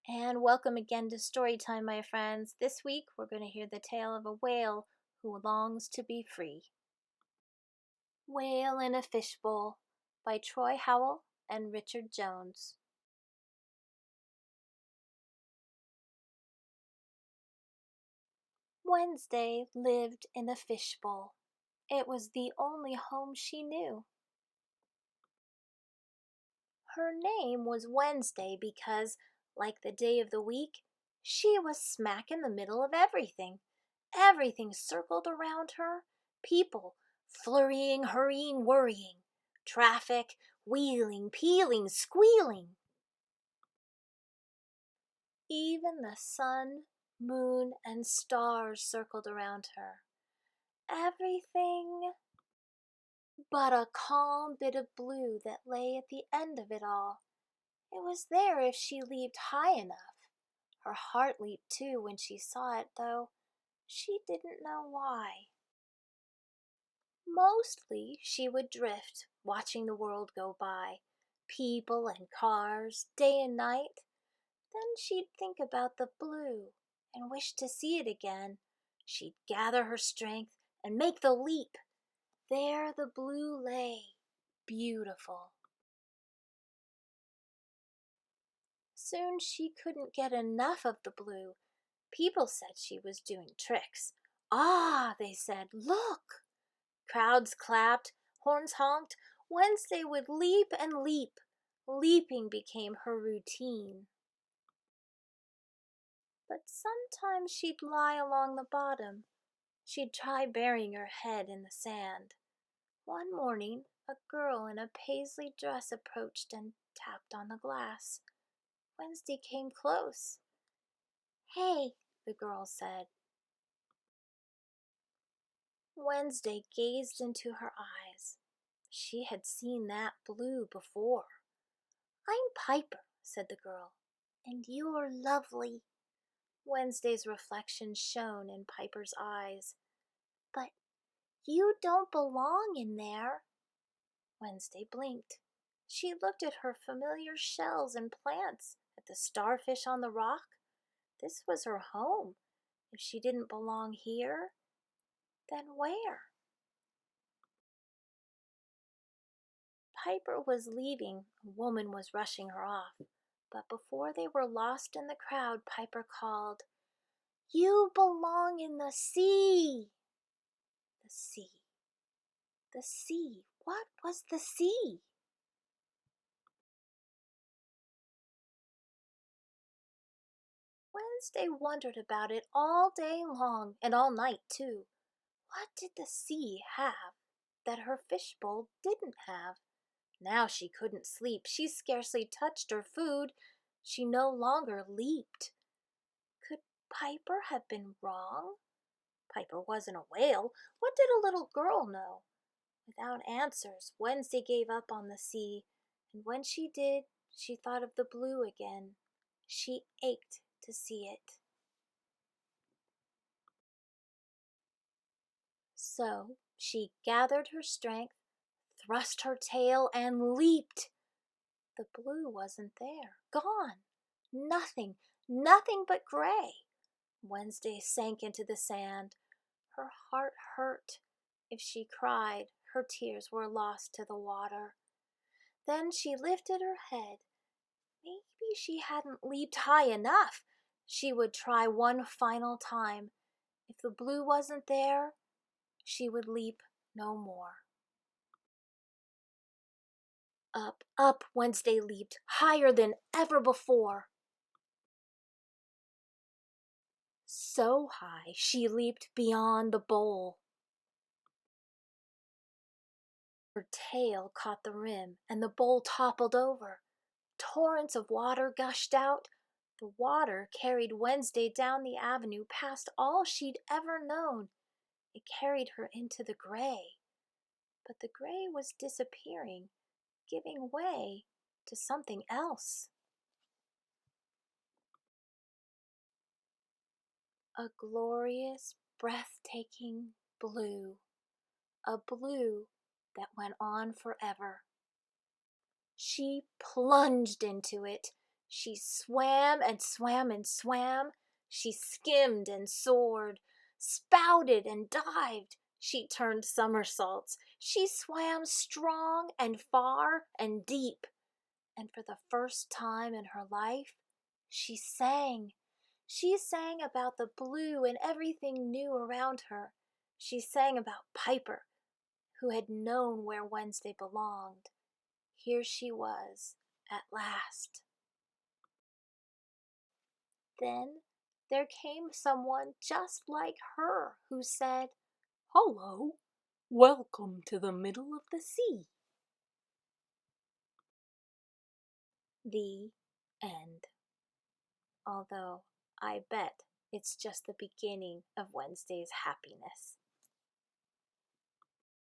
And welcome again to Storytime, my friends. This week we're going to hear the tale of a whale who longs to be free. Whale in a Fishbowl by Troy Howell and Richard Jones. Wednesday lived in a fishbowl. It was the only home she knew. Her name was Wednesday because, like the day of the week, she was smack in the middle of everything. Everything circled around her. People, flurrying, hurrying, worrying. Traffic, wheeling, peeling, squealing. Even the sun, moon, and stars circled around her. Everything but a calm bit of blue that lay at the end of it all. It was there if she leaped high enough. Her heart leaped too when she saw it, though she didn't know why. Mostly she would drift, watching the world go by, people and cars, day and night. Then she'd think about the blue and wish to see it again. She'd gather her strength and make the leap. There the blue lay, beautiful. Soon she couldn't get enough of the blue. People said she was doing tricks. Ah, they said, look! Crowds clapped, horns honked. Wednesday would leap and leap. Leaping became her routine. But sometimes she'd lie along the bottom. She'd try burying her head in the sand. One morning, a girl in a paisley dress approached and tapped on the glass. Wednesday came close. Hey, the girl said. Wednesday gazed into her eyes. She had seen that blue before. I'm Piper, said the girl, and you're lovely. Wednesday's reflection shone in Piper's eyes. But you don't belong in there. Wednesday blinked. She looked at her familiar shells and plants, at the starfish on the rock. This was her home. If she didn't belong here, then where? Piper was leaving. A woman was rushing her off. But before they were lost in the crowd, Piper called, You belong in the sea! The sea. The sea. What was the sea? Wednesday wondered about it all day long and all night, too. What did the sea have that her fishbowl didn't have? Now she couldn't sleep. She scarcely touched her food. She no longer leaped. Could Piper have been wrong? Piper wasn't a whale. What did a little girl know? Without answers, Wednesday gave up on the sea, and when she did, she thought of the blue again. She ached to see it. So she gathered her strength, thrust her tail, and leaped. The blue wasn't there. Gone. Nothing. Nothing but gray. Wednesday sank into the sand. Her heart hurt. If she cried, her tears were lost to the water. Then she lifted her head. Maybe she hadn't leaped high enough. She would try one final time. If the blue wasn't there, she would leap no more. Up, up, Wednesday leaped, higher than ever before. So high, she leaped beyond the bowl. Her tail caught the rim, and the bowl toppled over. Torrents of water gushed out. The water carried Wednesday down the avenue past all she'd ever known. It carried her into the gray. But the gray was disappearing, giving way to something else. A glorious, breathtaking blue. A blue that went on forever. She plunged into it. She swam and swam and swam. She skimmed and soared, spouted and dived. She turned somersaults. She swam strong and far and deep. And for the first time in her life, she sang. She sang about the blue and everything new around her. She sang about Piper, who had known where Wednesday belonged. Here she was, at last. Then there came someone just like her who said, "Hello, welcome to the middle of the sea." The end. Although I bet it's just the beginning of Wednesday's happiness.